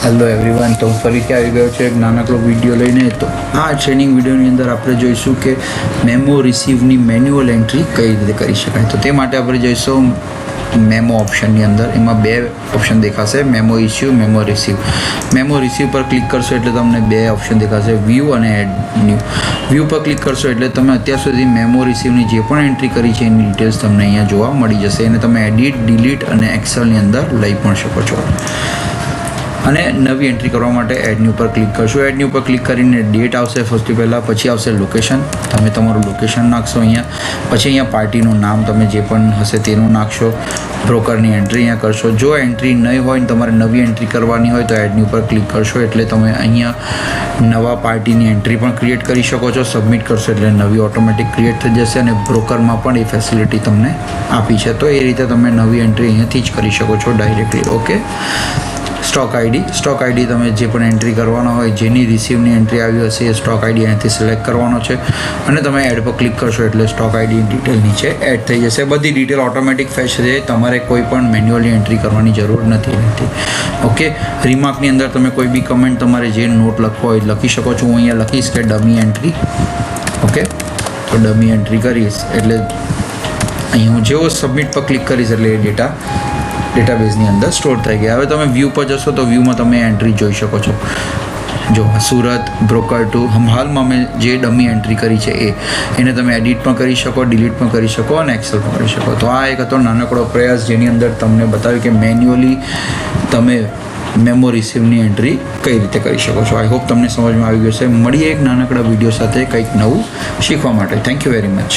Hello everyone, તો ફરીથી આવી ગયો છે એક નાનકડો વિડીયો લઈને. તો આ ટ્રેનિંગ વિડીયોની અંદર આપણે જોઈશું કે મેમો રિસીવની મેન્યુઅલ એન્ટ્રી કઈ રીતે કરી શકાય. તો તે માટે આપણે જોઈશું મેમો ઓપ્શનની અંદર. એમાં બે ઓપ્શન દેખાશે, memo issue, memo receive. Memo receive પર ક્લિક કરશો એટલે તમને બે ઓપ્શન દેખાશે, વ્યૂ અને એડ ન્યૂ. વ્યૂ પર ક્લિક કરશો એટલે તમે અત્યાર સુધી મેમો રિસીવની જે પણ એન્ટ્રી કરી છે એની ડિટેલ્સ તમને અહીંયા જોવા મળી જશે. એને તમે એડિટ, ડિલીટ અને એક્સેલની અંદર લઈ પણ શકો છો. અને નવી એન્ટ્રી કરવા માટે એડ ન્યૂ પર ક્લિક કરશો. એડ ન્યૂ પર ક્લિક કરીને ડેટ આવશે સૌથી પહેલાં, પછી આવશે લોકેશન. તમે તમારું લોકેશન નાખશો અહીંયા. પછી અહીંયા પાર્ટીનું નામ તમે જે પણ હશે તેનું નાખશો. બ્રોકરની એન્ટ્રી અહીંયા કરશો. જો એન્ટ્રી નહીં હોય ને તમારે નવી એન્ટ્રી કરવાની હોય તો એડ ન્યૂ પર ક્લિક કરશો એટલે તમે અહીંયા નવા પાર્ટીની એન્ટ્રી પણ ક્રિએટ કરી શકો છો. સબમિટ કરશો એટલે નવી ઓટોમેટિક ક્રિએટ થઈ જશે અને બ્રોકરમાં પણ એ ફેસિલિટી તમને આપી છે. તો એ રીતે તમે નવી એન્ટ્રી અહીંયાથી જ કરી શકો છો ડાયરેક્ટલી. ઓકે, સ્ટોક આઈડી તમે જે પણ એન્ટ્રી કરવાનો હોય, જેની રિસીવની એન્ટ્રી આવી હશે એ સ્ટોક આઈડી અહીંયાથી સિલેક્ટ કરવાનો છે અને તમે એડ પર ક્લિક કરશો એટલે સ્ટોક આઈડી ડિટેલ નીચે એડ થઈ જશે. બધી ડિટેલ ઓટોમેટિક ફેચ થઈ જાય, તમારે કોઈ પણ મેન્યુઅલી એન્ટ્રી કરવાની જરૂર નથી રહેતી. ઓકે, રિમાર્કની અંદર તમે કોઈ બી કમેન્ટ તમારે જે નોટ લખવો હોય લખી શકો છો. હું અહીંયા લખીશ કે ડમી એન્ટ્રી. ઓકે, તો ડમી એન્ટ્રી કરીશ એટલે અહીં હું જેવો સબમિટ પર ક્લિક કરીશ એટલે એ ડેટાબેઝની અંદર સ્ટોર થઈ ગયા. હવે તમે વ્યૂ પર જશો તો વ્યૂમાં તમે એન્ટ્રી જોઈ શકો છો. જો સુરત બ્રોકર ટુ હાલમાં અમે જે ડમી એન્ટ્રી કરી છે એને તમે એડિટ પણ કરી શકો, ડિલીટ પણ કરી શકો અને એક્સેલ પણ કરી શકો. તો આ એક હતો નાનકડો પ્રયાસ જેની અંદર તમને બતાવ્યું કે મેન્યુઅલી તમે મેમો રિસીવની એન્ટ્રી કઈ રીતે કરી શકો છો. આઈ હોપ તમને સમજમાં આવી ગયું છે. મળીએ એક નાનકડા વિડીયો સાથે કંઈક નવું શીખવા માટે. Thank you very much.